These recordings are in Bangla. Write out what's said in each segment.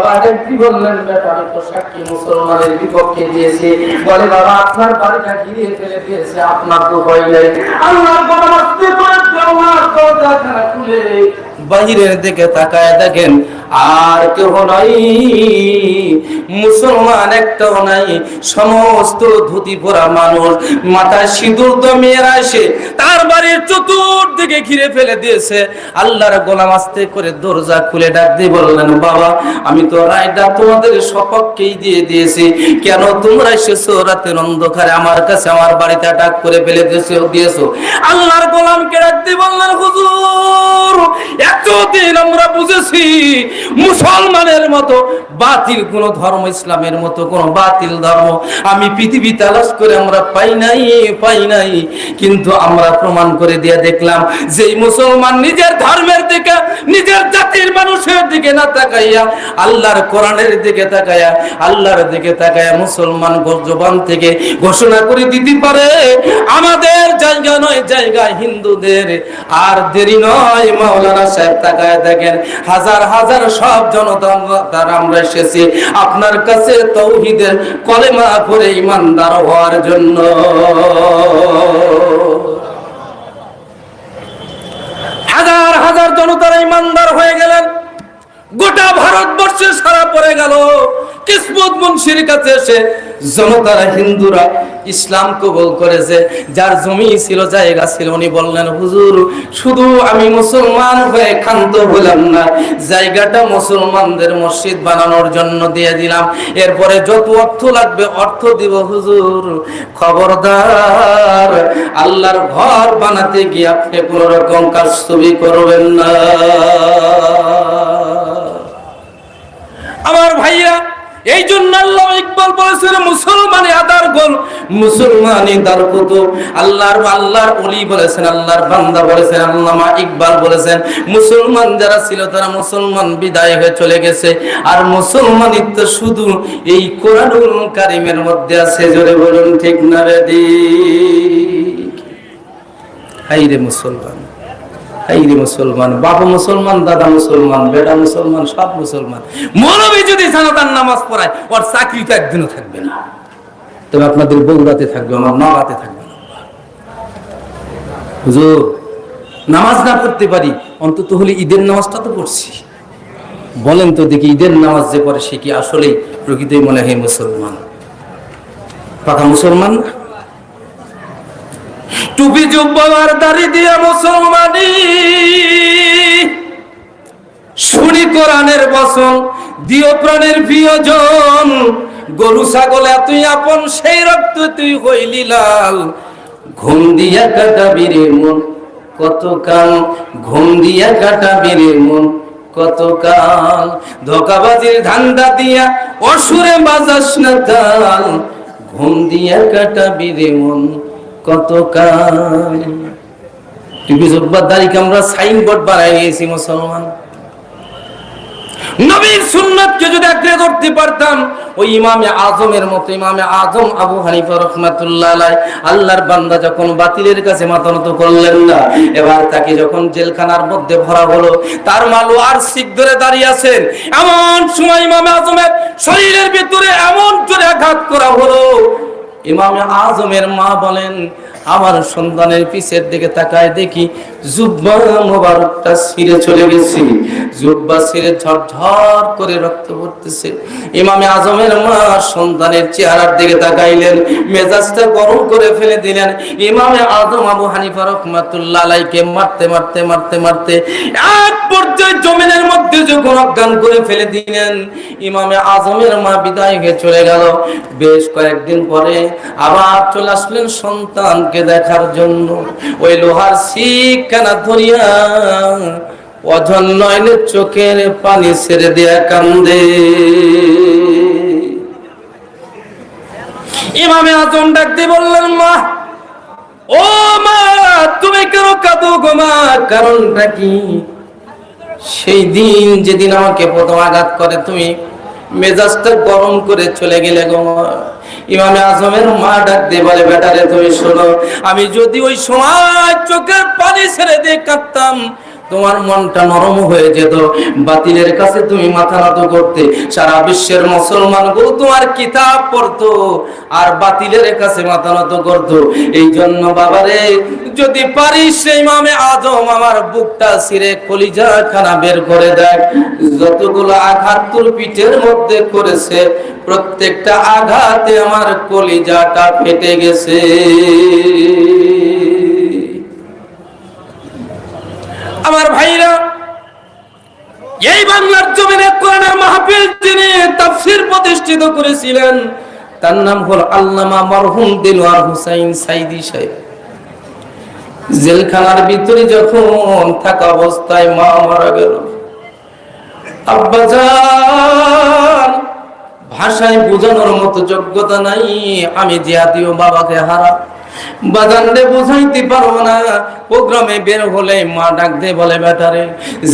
বাবা কি বললেন, বেটা আমি তো সাক্ষী মুসলমানের বিপক্ষে দিয়েছি। বলে বাবা আপনার বাড়িটা ঘিরে ফেলে দিয়েছে, আপনার তো ভয় নেই। আল্লাহর পরামর্শে আমার দরজাখানা খুলে বাহিরের দিকে তাকায় দেখেন আর কেউ নাই, মুসলমান একটাও নাই। সমস্ত ধুতি পরা মানুষ, মাথায় সিঁদুর মেয়েরা এসে তার বাড়ির চতুর্দিকে ঘিরে ফেলে দিয়েছে। আল্লাহর গোলাম আস্তে করে দরজা খুলে ডাক দিয়ে বললেন, বাবা আমি তো রায়টা তোমাদের সপক্ষেই দিয়ে দিয়েছি, কেন তোমরা এসেছো রাতের অন্ধকারে আমার কাছে, আমার বাড়িতে ডাক করে ফেলে দিয়েছো? আল্লাহর গোলামকে ডাক দিয়ে বললেন, হুজুর এতদিন আমরা বুঝেছি মুসলমানের মতো বাতিল কোন ধর্ম, ইসলামের মতো কোন বাতিল ধর্ম আমি পৃথিবী তালাশ করে আমরা পাই নাই, কিন্তু আমরা প্রমাণ করে দিয়ে দেখলাম যে মুসলমান নিজের ধর্মের দিকে, নিজের জাতির মানুষের দিকে না তাকাইয়া আল্লাহর কোরআনের দিকে তাকাইয়া, আল্লাহর দিকে তাকাইয়া মুসলমান জবান থেকে ঘোষণা করে দিতে পারে আমাদের জায়গা নয় জায়গা হিন্দুদের। আর দেরি নয়, মাওলানা সাহেব তাকায় দেখেন হাজার হাজার সব জনতা দ্বারা আমরা এসেছি আপনার কাছে তাওহীদের কলেমা পড়ে ঈমানদার হওয়ার জন্য। হাজার হাজার জনতারা ঈমানদার হয়ে গেলেন, গোটা ভারতবর্ষে সারা পড়ে গেল। কিসমত মুন্সির কাছে এসে জনতারা, হিন্দুরা ইসলাম কবুল করেছে। যার জমি ছিল, জায়গা ছিল, উনি বললেন, হুজুর শুধু আমি মুসলমান হয়ে ক্ষান্ত হলাম না, জায়গাটা মুসলমানদের মসজিদ বানানোর জন্য দিয়ে দিলাম, এরপরে যত অর্থ লাগবে অর্থ দিব। হুজুর খবরদার আল্লাহর ঘর বানাতে গিয়ে আপনি কোন রকম কারসাজি করবেন না। আমার ভাইয়া, এই জন্য আল্লাহ ইকবাল বলেছেন মুসলমানি আদার গোল, মুসলমানি দার কুতুব। আল্লাহর ওলি বলেছেন, আল্লাহর বান্দা বলেছেন, আল্লামা ইকবাল বলেছেন মুসলমান যারা ছিল তারা মুসলমান বিদায় হয়ে চলে গেছে, আর মুসলমানিত্ব শুধু এই কোরআনুল কারীমের মধ্যে আছে। জোরে বলুন ঠিক না রে? হাইরে মুসলমান, হাইরে মুসলমান, বাবা মুসলমান, দাদা মুসলমান, বেটা মুসলমান, সব মুসলমান। মৌলবী যদি জানাতার নামাজ পড়ায় ওর চাকরি তো একদিনও থাকবে না, তবে আপনাদের বগুড়াতে থাকবে, আমার নওগাঁতে থাকবে না। হুজুর নামাজ না পড়তে পারি, অন্তত হলে ঈদের নামাজটা তো পড়ছি। বলেন তো দেখি, ঈদের নামাজ যে পড়ে সে কি আসলেই প্রকৃতই মনে হয় মুসলমান? পাকা মুসলমান না? টুপি জুব্বার দাড়ি দিয়া মুসলমানি, শুনি কোরআনের বচন, দিও প্রাণের প্রিয়জন, গরু ছাগল এতই আপন, সেই রক্ত তুই হইলি লাল। ঘুম দিয়া কাটাবি রে মন কতকাল, ঘুম দিয়া কাটাবি রে মন কতকাল, ধোকাবাজির ধান্দা দিয়া অসুরে বাজাস না তাল, ঘুম দিয়া কাটাবি রে মন কতকাল। টুপি জুব্বার দাড়িকে আমরা সাইনবোর্ড বানাই নিয়েছি মুসলমান। নবীর সুন্নাতকে যদি আঁকড়ে ধরতে পারতাম, ওই ইমামে আজমের মতো, ইমামে আজম আবু হানিফা রাহমাতুল্লাহ আলাইহি, আল্লাহর বান্দা যখন বাতিলের কাছে মাথা নত করলেন না, এবার তাকে যখন জেলখানার মধ্যে ভরা হলো, তার মালু আর শিখ ধরে দাঁড়িয়ে আছেন, এমন সময় ইমামে আজমের শরীরের ভিতরে এমন জোরে আঘাত করা হলো, ইমামে আজমের মা বলেন, আমার সন্তানের পিছের দিকে তাকায় দেখি জুব্বা মোবারকটা ছিঁড়ে চলে গেছে, জুব্বা ছিঁড়ে ঝরঝর করে রক্ত পড়তেছে। ইমামে আজমের মা সন্তানের চেহারার দিকে তাকাইলেন, মেজাজটা গরম করে ফেলে দিলেন। ইমামে আজম আবু হানিফা রাহমাতুল্লাহ আলাইহিকে মারতে মারতে মারতে মারতে এক পর্যায়ে জমিনের মধ্যে যখন অজ্ঞান করে ফেলে দিলেন, ইমামে আজমের মা বিদায় হয়ে চলে গেল। বেশ কয়েকদিন পরে আবার চলে আসলেন সন্তানকে দেখার জন্য। ওই লোহার শিক কানা ধরিয়া অঝর নয়নের চোখের পানি ছেড়ে দেয়া কান্দে। ইমামে আজম ডাক দিয়ে বললেন, মা, ও মা, তুমি কেন কাঁদো গো মা? কারণটা কি? সেই দিন যেদিন আমাকে প্রথম আঘাত করে তুমি মেজাজটা গরম করে চলে গেলে গো মা। ইমামে আজমের মা ডাক দিয়ে বলে, বেটারে তুমি শোনো, আমি যদি ওই সময় চোখের পানি ছেড়ে দিয়ে কাঁদতাম, তোমার মনটা নরম হয়ে যেত, বাতিলের কাছে তুমি মাথা নত করতে। সারা বিশ্বের মুসলমানগুলো তোমার কিতাব পড়তো আর বাতিলের কাছে মাথা নত করতো। এই জন্য বাবারে, যদি পারিস সেই ইমামে আজম আমার বুকটা ছিঁড়ে কলিজা খানা বের করে দেয়। যতগুলো আঘাত তোর পিঠের মধ্যে করেছে, প্রত্যেকটা আঘাতে আমার কলিজাটা ফেটে গেছে। আমার ভাইরা, এই বাংলার জমিনে কোরআনের মাহফিল যিনি তাফসীর প্রতিষ্ঠিত করেছিলেন, তার নাম হল আল্লামা মরহুম দিলওয়ার হুসাইন সাইদি সাহেব। জেলখানার ভিতরে যখন থাকা অবস্থায় মা মারা গেল, আব্বাজান ভাষায় বোঝানোর মতো যোগ্যতা নাই, আমি জিয়াদিও বাবাকে হারা বাজানরে বুঝাইতে পারবো না। প্রোগ্রামে বের হলে মা ডাক দিয়ে বলে, বেটারে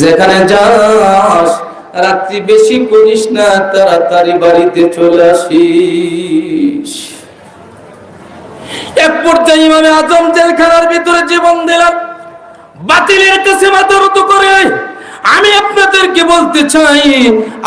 যেখানে যাস রাত্রি বেশি করিস না, তাড়াতাড়ি বাড়িতে চলে আসিস। এক পর্যায়ে ইমামে আজম জেলখানার ভিতরে জীবন দিলেন, বাতিলের কাছে মাথা নত করে। আমি আপনাদেরকে বলতে চাই,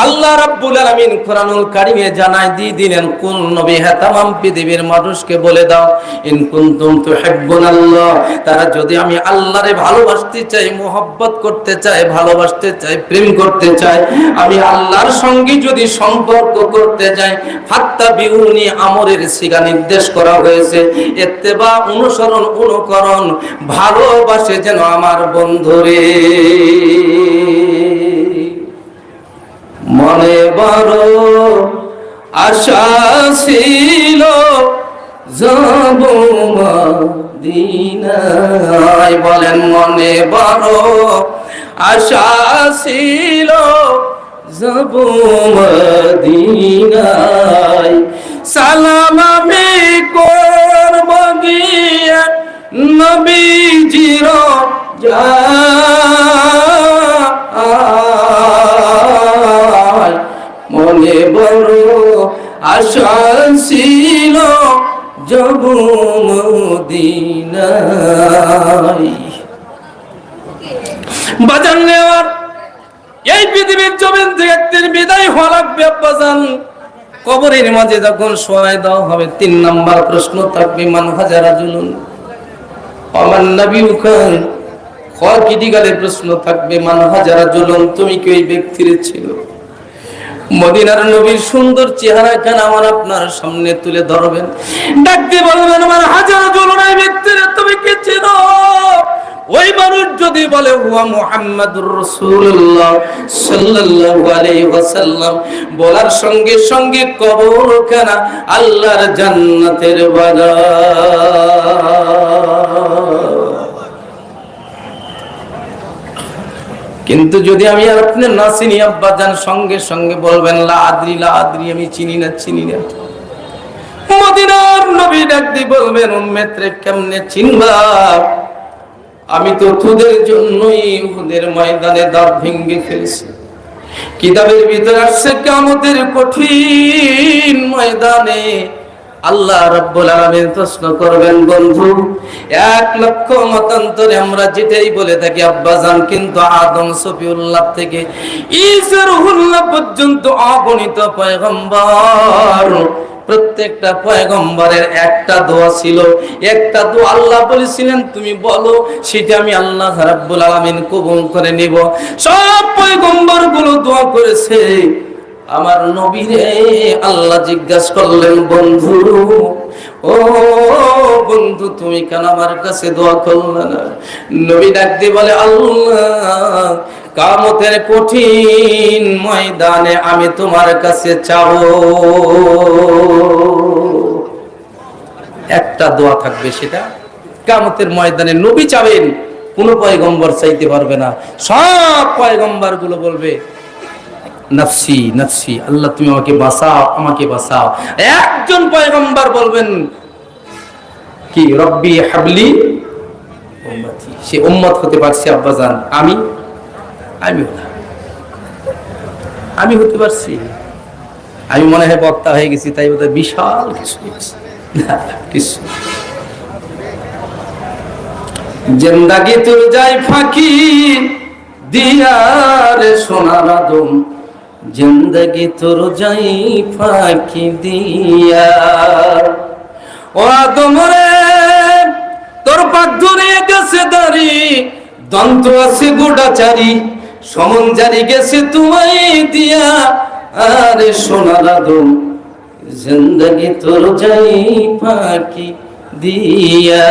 আল্লাহ রাব্বুল আলামিন কোরআনুল কারীমে জানাই দিয়ে দিলেন, কোন নবী হ্যাঁ তামাম পৃথিবীর মানুষকে বলে দাও, ইন কুনতুম তুহিব্বুনাল্লাহ, তারা যদি আমি আল্লাহরে ভালোবাসতে চাই, মোহাব্বত করতে চাই, ভালোবাসতে চাই, প্রেম করতে চাই, আমি আল্লাহর সঙ্গে যদি সম্পর্ক করতে চাই, ফাত্তাবিউনি আমরের সিগা নির্দেশ করা হয়েছে, ইত্তেবা অনুসরণ, অনুকরণ, ভালোবাসে যেন আমার বন্ধুরে। মনে বড় আশা ছিল যাব মদিনায়, বলেন মনে বড় আশা ছিল যাব মদিনায়, সালাম আমি করব গিয়ে নবীজির মনে বড় আশা ছিল যাব মদিনায়। বাজান নেওয়ার এই পৃথিবীর জমিন থেকে একদিন বিদায় হওয়া লাগবে আব্বাজান। কবরের মাঝে যখন শোয়াই দেওয়া হবে, 3 নাম্বার প্রশ্ন থাকবে, মান হাজা রাজুলুন আমার নবীউকা। খকিদিগালের প্রশ্ন থাকবে, মান হাজা রাজুলুন, তুমি কি ওই ব্যক্তির ছিল? মদিনার নবীর সুন্দর চেহারা কেন আমার আপনার সামনে তুলে ধরবেন, ডাকতে বলবেন, মান হাজা রাজুলুন, এই ব্যক্তির তুমি কি চেনো? ওই মানুষ যদি বলে হুয়া মুহাম্মাদুর রাসূলুল্লাহ সাল্লাল্লাহু আলাইহি ওয়াসাল্লাম, বলার সঙ্গে সঙ্গে কবরখানা আল্লাহর জান্নাতের বাগান। কিন্তু যদি আমি আর আপনি না চিনি আব্বাজান, সঙ্গে সঙ্গে বলবেন লা আদ্রি, লা আদ্রি, আমি চিনি না, চিনি না। মদিনার নবী ডাক দিয়ে বলবেন, উম্মত রে কেমনে চিনবা? আমি তো তোদের জন্যই উহুদের ময়দানে দাঁত ভেঙে ফেলেছি। কিতাবের ভিতরে আসছে, কিয়ামতের কঠিন ময়দানে আল্লাহ রাব্বুল আলামিন প্রশ্ন করবেন, বন্ধু 1 লক্ষ মতান্তরে আমরা যেটাই বলে থাকি আব্বাজান, কিন্তু আদম সফিউল্লাহ থেকে ঈসা রুহুল্লাহ পর্যন্ত অগণিত পয়গম্বর, প্রত্যেকটা পয়গম্বরের একটা দোয়া ছিল, একটা দোয়া আল্লাহ বলেছিলেন তুমি বলো, সেটা আমি আল্লাহ রাব্বুল আলামিন কবুল করে নিব। সব পয়গম্বর গুলো দোয়া করেছে, আমার নবীরে আল্লাহ জিজ্ঞাসা করলেন, বন্ধু ও বন্ধু তুমি কেন আমার কাছে দোয়া করলে না? নবী ডাক দিয়ে বলে, আল্লাহ কিয়ামতের কঠিন ময়দানে আমি তোমার কাছে চাবো। একটা দোয়া থাকবে, সেটা কিয়ামতের ময়দানে নবী চাবেন, কোন পয়গম্বর চাইতে পারবে না। সব পয়গম্বর গুলো বলবে নফসি নফসি, আল্লাহ তুমি আমাকে বাঁচাও, আমাকে বাঁচাও। একজন পয়গম্বর বলবেন কি, রব্বি হাবলি উম্মতি। সে উম্মত হতে পারছে আব্বাজান, আমি হতে পারছি। আমি মনে হয় বক্তা হয়ে গেছি, তাই বোধহয় বিশাল কিছু। জিন্দাগি তোর যাই ফাঁকি, দিয়া রে সোনার আদম, জিন্দগি তোর যাই ফাঁকি দিয়া। ও আদম রে, তোর পাক ধরে গেছে দাড়ি, দন্ত আছে গোড়াচারি, সমন জারি গেছে তোমায় দিয়া। আরে সোনার আদম, জিন্দগি তোর যাই ফাঁকি দিয়া।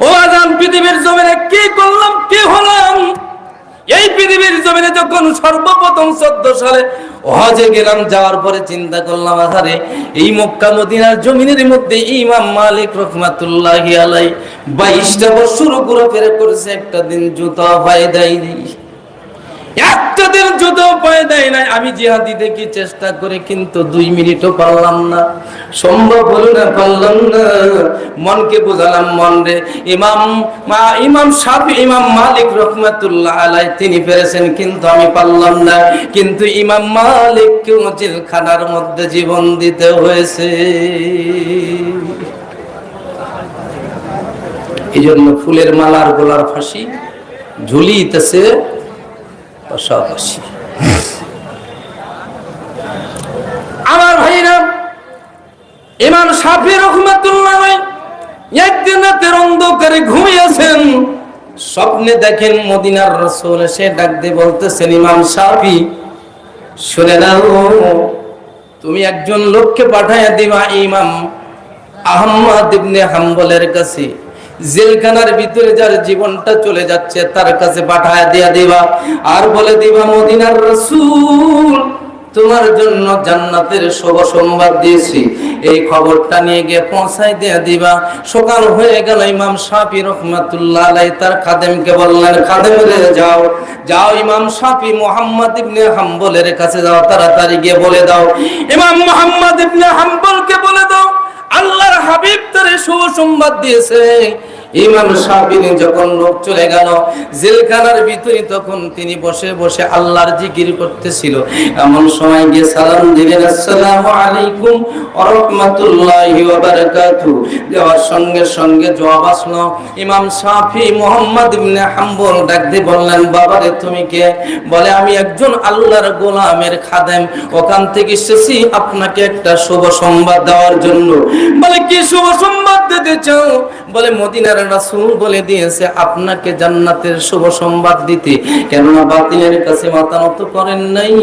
ও আদম, পৃথিবীর জমিনে কি করলাম, কি হলাম? এই পৃথিবীর জমিনে যখন সর্বপ্রথম 14 সালে হজে গেলাম, যাওয়ার পরে চিন্তা করলাম, আহারে এই মক্কা মদিনার জমিনের মধ্যে ইমাম মালিক রহমাতুল্লাহি আলাইহি 22টা বছর ঘোরাফেরা করেছে, একটা দিন জুতা পায়ে দেয়নি, একটা দিন জুতো পায়ে দেয় নাই। আমি জিহাদি দেখি চেষ্টা করে, কিন্তু 2 মিনিটও পারলাম না, সম্ভব হলো না, পারলাম না। মনকে বোঝালাম, মন রে, ইমাম শাফি, ইমাম মালিক রহমাতুল্লাহ আলাইহি তিনি পেরেছেন, কিন্তু আমি পারলাম না। কিন্তু ইমাম মালিককে জেলখানার মধ্যে জীবন দিতে হয়েছে। এই জন্য ফুলের মালার গোলার ফাঁসি ঝুলিতেছে পাশাপাশি। আমার ভাইরা, ইমাম শাফি রাহমাতুল্লাহ আলাইহি একদিন রাতের অন্ধকারে ঘুমিয়েছেন, স্বপ্নে দেখেন মদিনার রাসূল এসে ডাক দিয়ে বলতেছেন, ইমাম শাফি শুনে নাও, তুমি একজন লোককে পাঠাইয়া দিবা ইমাম আহমদ ইবনে হাম্বলের কাছে, জেলখানার ভিতরে যার জীবনটা চলে যাচ্ছে তার কাছে পাঠায় দিয়া দিবা, আর বলে দিবা মদিনার রাসূল তোমার জন্য জান্নাতের শুভ সংবাদ দিয়েছি, এই খবরটা নিয়ে গিয়ে পৌঁছায় দিয়ে দিবা। সকাল হয়ে গেল, ইমাম শাফি রাহমাতুল্লাহ আলাইহি তার খাদেমকে বললেন, খাদেম রে যাও, যাও ইমাম শাফি মুহাম্মদ ইবনে হাম্বলের কাছে যাও, তাড়াতাড়ি গিয়ে বলে দাও, ইমাম মুহাম্মদ ইবনে হাম্বলকে বলে দাও আল্লাহর হাবিব তারে শুভ সংবাদ দিয়েছে। ইমাম শাফি যখন লোক চলে গেল জেলখানার ভিতরে, তখন তিনি বসে বসে আল্লাহর জিকির করতেছিল। এমন সময় গিয়ে সালাম দিলেন, আসসালামু আলাইকুম ওয়া রাহমাতুল্লাহি ওয়া বারাকাতুহু। দেওয়ার সঙ্গে সঙ্গে জবাব আসলো। ইমাম শাফি মুহাম্মদ ইবনে হাম্বল ডাক দিয়ে বললেন, বাবারে তুমি কে? বলে, আমি একজন আল্লাহর গোলামের খাদেম, ওখান থেকে এসেছি আপনাকে একটা শুভ সংবাদ দেওয়ার জন্য। বলে, কি শুভ সংবাদ দিতে চাও? বলে, মদিনার রাসূল বলে দিয়েছে আপনাকে জান্নাতের শুভ সংবাদ দিতে, কেননা বাতিলের কাছে মাথা নত করেন নাই,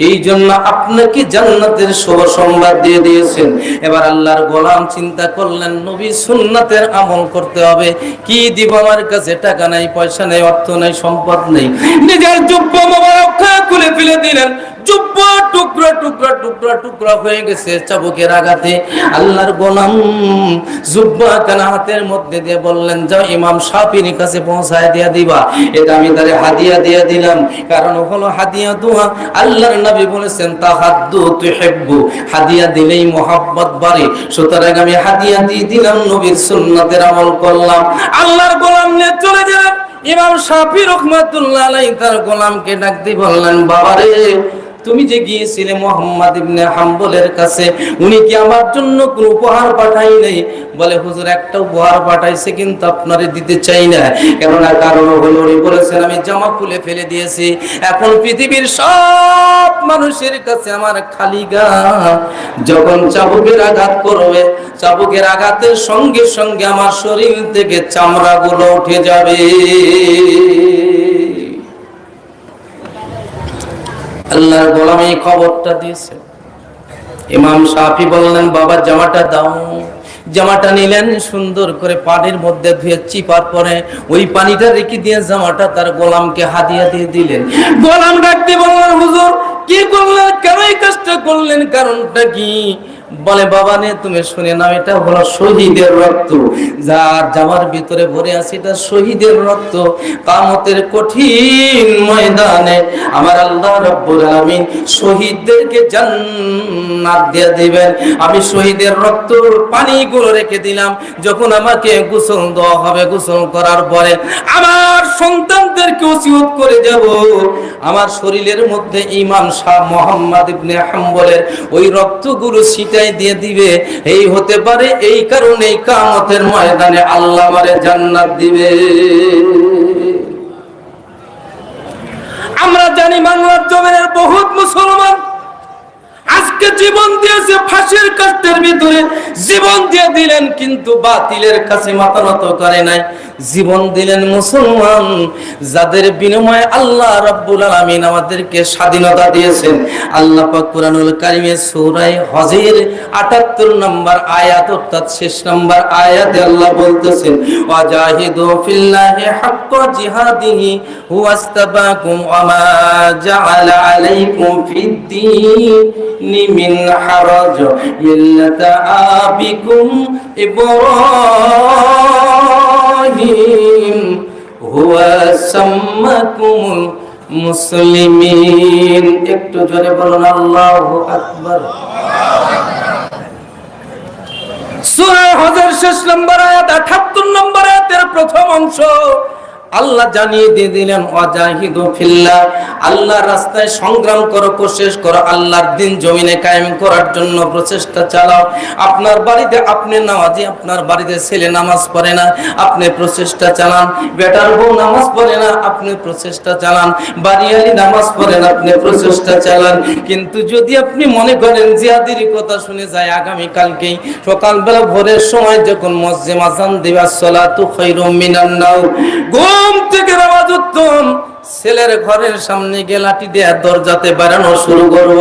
এই জন্য আপনাকে জান্নাতের শুভ সংবাদ দিয়ে দিয়েছেন। এবার আল্লাহর গোলাম চিন্তা করলেন, নবী সুন্নাতের আমল করতে হবে, কি দিব আমার কাছে? টাকা নাই, পয়সা নাই, অর্থ নাই, সম্পদ নেই। নিজের জুব্বা মোবারক খুলে ফেলে দিলেন, জুব্বা টুকরা টুকরা টুকরা টুকরা হয়ে গেছে চাবুকের আঘাতে। আল্লাহর গোলাম জুব্বা কানা হাতের মধ্যে দিয়ে বললেন, যাও ইমাম শাফির কাছে পৌঁছায় দিয়া দিবা, এটা আমি তারে হাদিয়া দিয়ে দিলাম। কারণ হলো হাদিয়া দোয়া, আল্লাহর নবী বলেছেন, তাহাদ্দু তুহিব্বু, হাদিয়া দিলেই মোহাব্বত বাড়ে। সুতরাং আমি হাদিয়া দিয়ে দিলাম, নবীর সুন্নাতের আমল করলাম। আল্লাহর গোলাম নিয়ে চলে গেলেন। ইমাম শাফি রাহমাতুল্লাহ আলাইহি তার গোলামকে ডাক দিয়ে বললেন, বাবারে তুমি যে গিয়েছিলে মুহাম্মদ ইবনে হাম্বলের কাছে, উনি কি আমার জন্য কোনো উপহার পাঠাই নাই? বলে, হুজুর একটা উপহার পাঠাইছে, কিন্তু আপনারে দিতে চাই না। কেননা কারণ হলো, উনি বলেছেন আমি জামা খুলে ফেলে দিয়েছি, এখন পৃথিবীর সব মানুষের কাছে আমার খালি গা। যখন চাবুকের আঘাত করবে, চাবুকের আঘাতের সঙ্গে সঙ্গে আমার শরীর থেকে চামড়াগুলো উঠে যাবে। আল্লাহর গোলাম এই খবরটা দিয়েছে। ইমাম শাফি বললেন, বাবা জামাটা দাও। জামাটা নিলেন, সুন্দর করে পানির মধ্যে ধুয়ে চিপার পরে ওই পানিটা রেখে দিয়ে জামাটা তার গোলামকে হাদিয়া দিয়ে দিলেন। গোলাম ডাক দিয়ে বললেন, হুজুর কি করলেন, কেন এই কাজটা করলেন, কারণটা কি? বলে, বাবা নে তুমি শুনে নাও, এটা হলো শহীদের রক্ত, যার জামার ভিতরে ভরে আছে এটা শহীদের রক্ত। কিয়ামতের কঠিন ময়দানে আমার আল্লাহ রাব্বুল আলামিন শহীদদেরকে জান্নাত দিয়ে দিবেন। আমি শহীদের রক্ত পানিগুলো রেখে দিলাম, যখন আমাকে গোসল দেওয়া হবে, গোসল করার পরে আমার সন্তানদেরকে ওসিয়ত করে যাব, আমার শরীরের মধ্যে ইমাম শাহ মুহাম্মদ ইবনে হাম্বলের ওই রক্তগুলো ছিটাই দিয়ে দিবে। এই হতে পারে, এই কারণে কিয়ামতের ময়দানে আল্লাহ আমারে জান্নাত দিবে। আমরা জানি বাংলার জমিনের বহুত মুসলমান আজকে জীবন দিয়েছে, ফাঁসির কাষ্ঠের ভিতরে জীবন দিয়ে দিলেন, কিন্তু বাতিলের কাছে মাথা নত করে নাই। জীবন দিলেন মুসলমান, যাদের বিনিময়ে আল্লাহ রাব্বুল আলামিন আমাদেরকে স্বাধীনতা দিয়েছেন। আল্লাহ পাক কুরআনুল কারীমে সূরা হজের ৭৮ নম্বর আয়াত অর্থাৎ শেষ নম্বর আয়াতে আল্লাহ বলতেছেন, ওয়াজাহিদু ফিল্লাহি হাক্কা জিহাদিহি হুয়াস্তাবাকুম ওয়া মা জাআলা আলাইকুম ফিদ্দীনি মিন হারাজ মিল্লাতা আবিকুম ইব্রাহিম হুয়া সাম্মাকুমুল মুসলিমিন। একটু জোরে বলুন আল্লাহু আকবার। সূরা হজের শেষ নম্বর আয়াত ৭৮ নম্বর আয়াতের প্রথম অংশ আল্লাহ জানিয়ে দিয়ে দিলেন, ওয়াজাহিদু ফিল্লাহ, আল্লাহর রাস্তায় সংগ্রাম করো, কোশিশ করো, আল্লাহর দ্বীন জমিনে কায়েম করার জন্য প্রচেষ্টা চালাও। আপনার বাড়িতে আপনি নামাজি, আপনার বাড়িতে ছেলে নামাজ পড়ে না, আপনি প্রচেষ্টা চালান। বেটার বউ নামাজ পড়ে না, আপনি প্রচেষ্টা চালান। বাড়িয়ালি নামাজ পড়ে না, আপনি প্রচেষ্টা চালান। কিন্তু যদি আপনি মনে করেন জিহাদের কথা শুনে যায় আগামী কালকেই সকালবেলা ভোরের সময় যখন মসজিদে আযান দিবা, সালাতু খায়রুম মিনান নাওম, ঘুম থেকে নামাজ উত্তম, ছেলের ঘরের সামনে গিয়ে লাঠি দিয়ে দরজাতে বাড়ানো শুরু করব,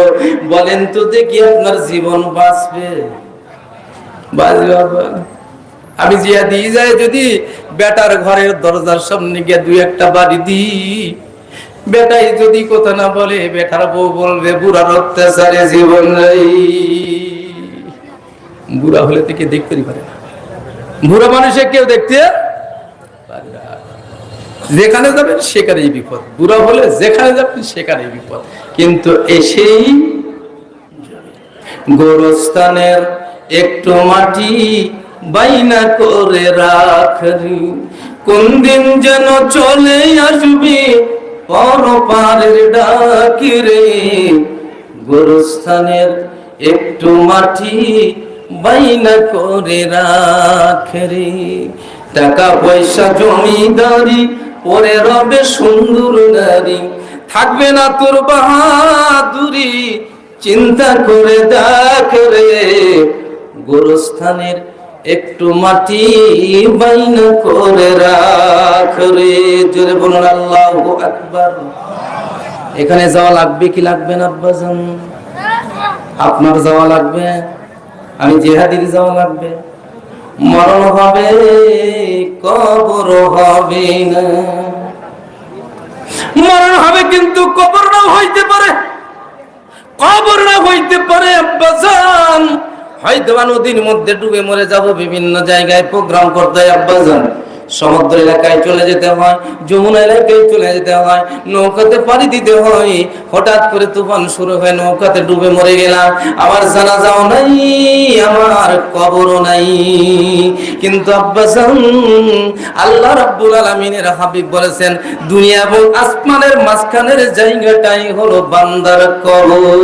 বলেন তো দেখি আপনার জীবন বাঁচবে? বাঁচবে? আমি জিয়া দিয়ে যাই যদি বেটার ঘরের দরজার সামনে গিয়ে দুই একটা বাড়ি দিই, বেটাই যদি কথা না বলে, বেটার বউ বলবে বুড়ার অত্যাচারে জীবন নাই। বুড়া হলে থেকে দেখতেই পারে না, বুড়া মানুষে কেউ দেখতে পারে না। যেখানে যাবেন সেখানেই বিপদ, বুড়া হলে যেখানে যাবেন সেখানেই বিপদ। কিন্তু এসেই গোরস্থানের একটু মাটি বাইনা করে রাখি, কোন দিন যেন চলে আসবি পরপারের ডাকি রে। গোরস্থানের একটু মাটি বাইনা করে রাখি, টাকা পয়সা জমিদারি পরে রবে সুন্দর নারী, থাকবে না তোর বাহাদুরি, চিন্তা করে দেখ রে। গোরস্থানের একটু মাটি বাইনা করে রাখ রে। জোরে বলুন আল্লাহু আকবার। এখানে যাওয়া লাগবে কি লাগবে না আব্বাজান? আপনার যাওয়া লাগবে, আমি জিহাদির যাওয়া লাগবে। মরণ হবে, কবর হবে না। মরণ হবে কিন্তু কবর না হইতে পারে, কবর না হইতে পারে আব্বাজান। হয়তো নদীর মধ্যে ডুবে মরে যাব, বিভিন্ন জায়গায় প্রোগ্রাম করতে হয় আব্বাজান। সমুদ্র এলাকায় চলে যেতে হয়, যমুনা এলাকায় চলে যেতে হয়, নৌকাতে পাড়ি দিতে হয়। হঠাৎ করে তুফান শুরু হয়, নৌকাতে ডুবে মরে গেলাম, আমার জানাজাও নাই, আমার কবরও নাই। কিন্তু আব্বাজান, আল্লাহ রাব্বুল আলামিনের হাবিব বলেছেন, দুনিয়া এবং আসমানের মাঝখানের জায়গাটাই হলো বান্দার কবর।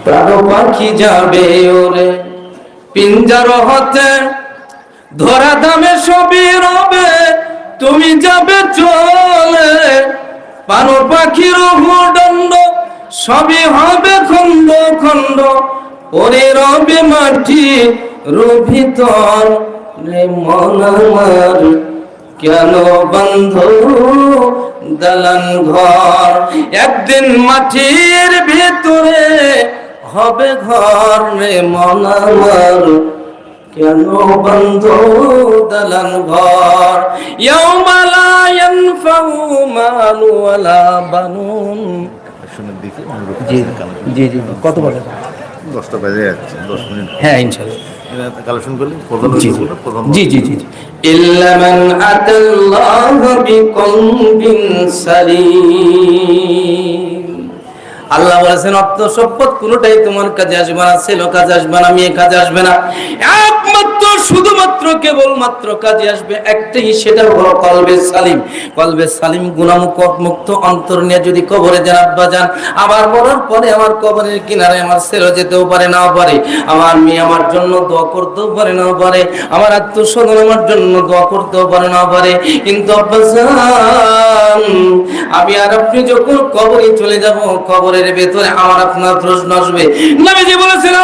প্রাণ পাখি যাবে ওরে পিঞ্জার হতে, ধরা দামে সবই রবে, তুমি যাবে চলে। প্রাণ পাখির ভূদণ্ড সবই হবে খন্ড খন্ড, ওরে রবে মাটি রুভিতর রে মন আমার, কেন বন্ধ দালান ঘর। একদিন মাটির ভিতরে হবে ঘর রে মন আমার, কেন বন্ধ দালান ঘর। ইয়াউমা লা ইয়ানফাউ মালু ওয়ালা বানুন। জি জি জি, কত বলে? 10টা বাজে যাচ্ছে, 10 মিনিট। হ্যাঁ ইনশাআল্লাহ কালেকশন করলে জি জি জি। ইল্লা মান আতাল্লাহু বিকলবিন সালিম। আল্লাহ বলেছেন অর্থ সম্পদ কোনটাই তোমার কাজে আসবে না, ছেলে কাজে আসবে না, মেয়ে কাজে আসবে না, একমাত্র শুধুমাত্র কেবলমাত্র কাজে আসবে একটাই, সেটা হলো কলবে সালিম। কলবে সালিম গুনাহমুক্ত অন্তর নিয়ে যদি কবরে যান আব্বা যান, আবার মরার পরে আমার কবরের কিনারে আমার ছেলে যেতেও পারে নাও পারে, আমার মেয়ে আমার জন্য দোয়া করতেও পারে নাও পারে, আমার আত্মীয়স্বজন আমার জন্য দোয়া করতেও পারে নাও পারে, কিন্তু আব্বা জান আমি আর আপনি যখন কবরে চলে যাব, কবরের ভেতরে আমার আপনার প্রশ্ন আসবে। নবীজি বলেছেন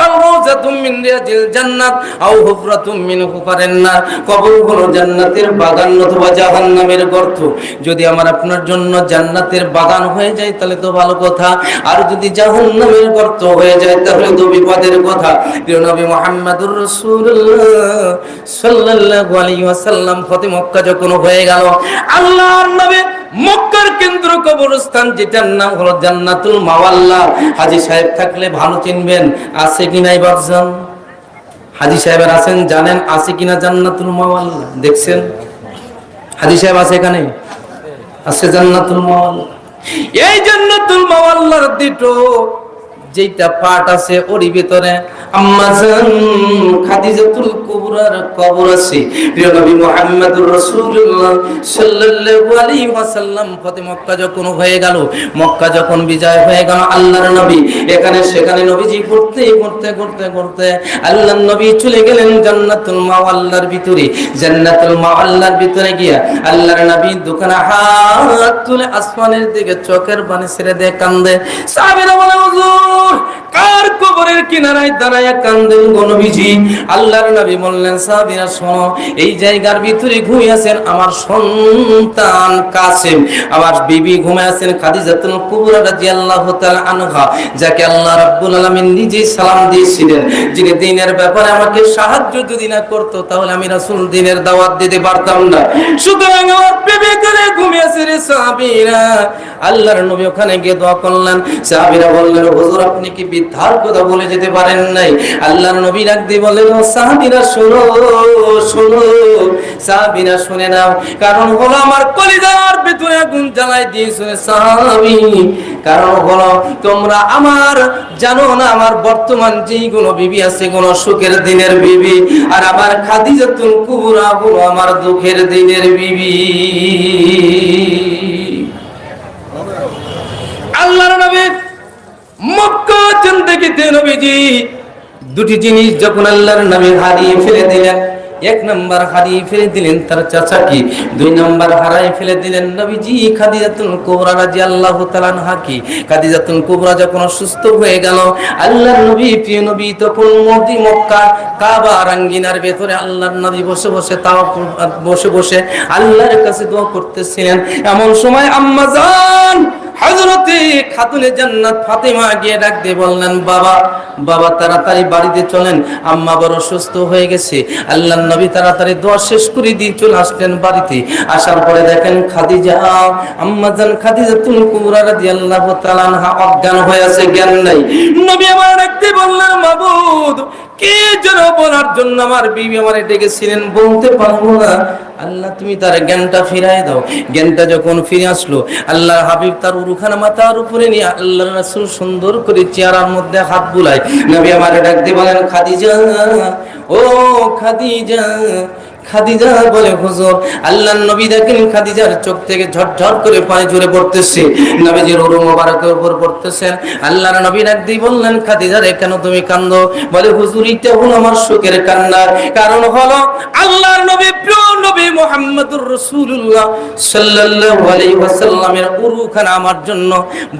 রাউযাতুম মিন রিয়াজিল জান্নাত আও হুফরাতুম মিন হুফারিন নার, কবর হলো জান্নাতের বাগান অথবা জাহান্নামের গর্ত। যদি আমার আপনার জন্য জান্নাতের বাগান হয়ে যায় তাহলে তো ভালো কথা, আর যদি জাহান্নামের গর্ত হয়ে যায় তাহলে তো বিপদের কথা। প্রিয় নবী মুহাম্মদুর রাসূলুল্লাহ সাল্লাল্লাহু আলাইহি ওয়াসাল্লাম ফতে মক্কা যখন হয়ে গেল, আল্লাহর নবী মক্কার কেন্দ্র কবরস্থান যেটার নাম হলো জান্নাতুল মাওয়াল্লা। হাজী সাহেব থাকলে ভালো চিনবেন, আছে কি নাই বাপজান? হাজী সাহেবের আছেন, জানেন আছে কিনা জান্নাতুল মাওয়াল্লা? দেখছেন হাজী সাহেব আছে এখানে? আছে জান্নাতুল মাওয়াল্লা। এই জান্নাতুল মাওয়াল্লার দুটো যেটা পার্ট আছে ওর ভিতরে আম্মা জান খাদিজাতুল কুবরার কবর আছে। প্রিয় নবী মুহাম্মদুর রাসূলুল্লাহ সাল্লাল্লাহু আলাইহি ওয়াসাল্লাম ফতে মক্কা যখন হয়ে গেল, মক্কা যখন বিজয় হয়ে গেল, আল্লাহর নবী এখানে সেখানে নবীজি ঘুরতে ঘুরতে ঘুরতে ঘুরতে আল্লাহর নবী চলে গেলেন জান্নাতুল মাওয়াল্লার ভিতরে। জান্নাতুল মাওয়াল্লার ভিতরে গিয়া আল্লাহর নবী দুখানা হাত তুলে আসমানের দিকে চোখের পানি ছেড়ে দিয়ে কান্দে। সাহাবীরা বলে হুজুর কার কবরের কিনারায় দাঁড়ায়া কান্দেন গো নবীজি? আল্লাহর নবী বললেন সাহাবীরা শোনো, এই জায়গার ভিতরে ঘুমিয়ে আছেন আমার সন্তান কাসেম, আমার বিবি ঘুমিয়ে আছেন খাদিজাতুল কুবরা রাদিয়াল্লাহু তাআলা আনহা, যাকে আল্লাহ রাব্বুল আলামিন নিজেই সালাম দিয়েছিলেন, যিনি দ্বীনের ব্যাপারে আমাকে সাহায্য যদি না করতো তাহলে আমি রাসূল দ্বীনের দাওয়াত দিতে পারতাম না। সুতরাং আমার বিবি করে ঘুমিয়ে আছে রে সাহাবীরা। আল্লাহর নবী ওখানে গিয়ে দোয়া করলেন। সাহাবীরা বললেন হুজুর আপনি কি মিথ্যার কথা বলে যেতে পারেন নাই? আল্লাহর নবী ডাক দিয়ে বললেন ও সাহাবীরা শোনো শোনো, সাহাবীরা শুনে নাও, কারণ হলো আমার কলিজার ভিতরে আগুন জ্বালাই দিয়েছে সাহাবী। কারণ হলো তোমরা আমার জানো না আমার বর্তমান যেই গুলো বিবি আছে কোন সুখের দিনের বিবি, আর আমার খাদিজাতুল কুবরা হলো আমার দুঃখের দিনের বিবি। আল্লাহর নবী মক্কা জিন্দেগিতে নবীজি দুটি জিনিস যখন আল্লাহর নবী হারিয়ে ফেলে দিলেন, এক নাম্বার হারিয়ে ফেলে দিলেন তার চাচাকে, দুই নাম্বার হারাই ফেলে দিলেন নবীজি খাদিজাতুল কুবরা রাদিয়াল্লাহু তাআলা আনহাকে। খাদিজাতুল কুবরা যখন অসুস্থ হয়ে গেল, আল্লাহর নবী প্রিয় নবী তখন মক্কা কাবা আঙ্গিনার ভেতরে আল্লাহর নবী বসে বসে বসে বসে আল্লাহর কাছে দোয়া করতেছিলেন। এমন সময় আম্মা জান হযরতে খাতুনে জান্নাত ফাতেমা গিয়ে ডাক দিয়ে বললেন বাবা বাবা তাড়াতাড়ি বাড়িতে চলেন, আম্মা বড় সুস্থ হয়ে গেছে। আল্লাহর নবী তাড়াতাড়ি দোয়া শেষ করে দিয়ে চলে আসলেন বাড়িতে। আসার পরে দেখেন খাদিজা আম্মা জান খাদিজাতুল কুবরা রাদিয়াল্লাহু তাআলা আনহা অজ্ঞান হয়ে আছে, জ্ঞান নাই। নবী আমার ডাক দিয়ে বললেন মাবুদ কি যেন বলার জন্য আমার বিবি আমারে ডেকেছিলেন বলতে পারবো না, আল্লাহ তুমি তার জ্ঞানটা ফিরায় দাও। জ্ঞানটা যখন ফিরে আসলো, আল্লাহর হাবিব তার উরুখানা মাথার উপরে নিয়ে আল্লাহর রাসূল সুন্দর করে চেহারার মধ্যে হাত বুলায়। নবী আমারে ডাক দিয়ে বলেন খাদিজা ও খাদিজা। খাদিজা বলে হুজুর। আল্লাহর নবী দেখেন খাদিজার চোখ থেকে ঝরঝর করে পানি ঝরে পড়তেছে, নবীজির উরু মোবারকের উপর পড়তেছেন। আল্লাহর নবী ডাক দিয়ে বললেন খাদিজা রে কেন তুমি কাঁদো? বলে হুজুর এটা হলো আমার শোকের কান্নার কারণ হলো আল্লাহর নবী প্রিয় নবী মুহাম্মদুর রাসূলুল্লাহ সাল্লাল্লাহু আলাইহি ওয়াসাল্লামের উরুখানা আমার জন্য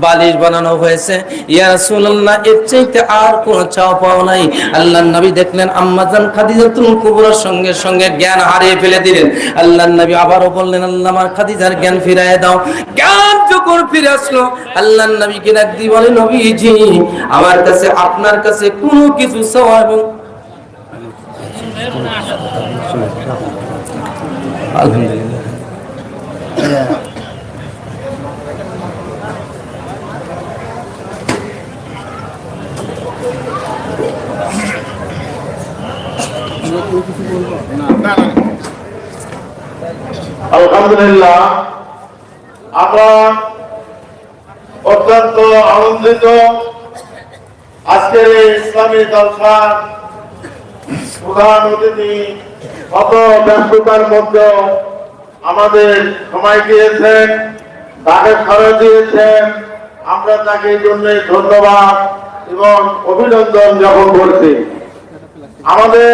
বালিশ বানানো হয়েছে। ইয়া রাসূলুল্লাহ এর চাইতে আর কোনো চাওয়া পাওয়া নাই। আল্লাহর নবী দেখলেন আম্মা জান খাদিজাতুল কুবরার সঙ্গে সঙ্গে জ্ঞান হারিয়ে ফেলে দিলেন। আল্লাহর নবী আবারও বললেন আল্লাহ আমার খাদিজার জ্ঞান ফিরিয়ে দাও। জ্ঞান যখন ফিরে আসলো, আল্লাহর নবীকে ডাক দিয়ে বলে নবীজি আমার কাছে আপনার কাছে কোনো কিছু চাওয়া এবং আলহামদুলিল্লাহ আলহামদুলিল্লাহ আমরা অত্যন্ত আনন্দিত আজকের এই ইসলামী জলসা প্রধান অতিথি কত ব্যস্ততার মধ্যেও আমাদের সময় দিয়েছেন, তাকে খরচ দিয়েছেন। আমরা তাকে এই জন্য ধন্যবাদ এবং অভিনন্দন জ্ঞাপন করছি। আমাদের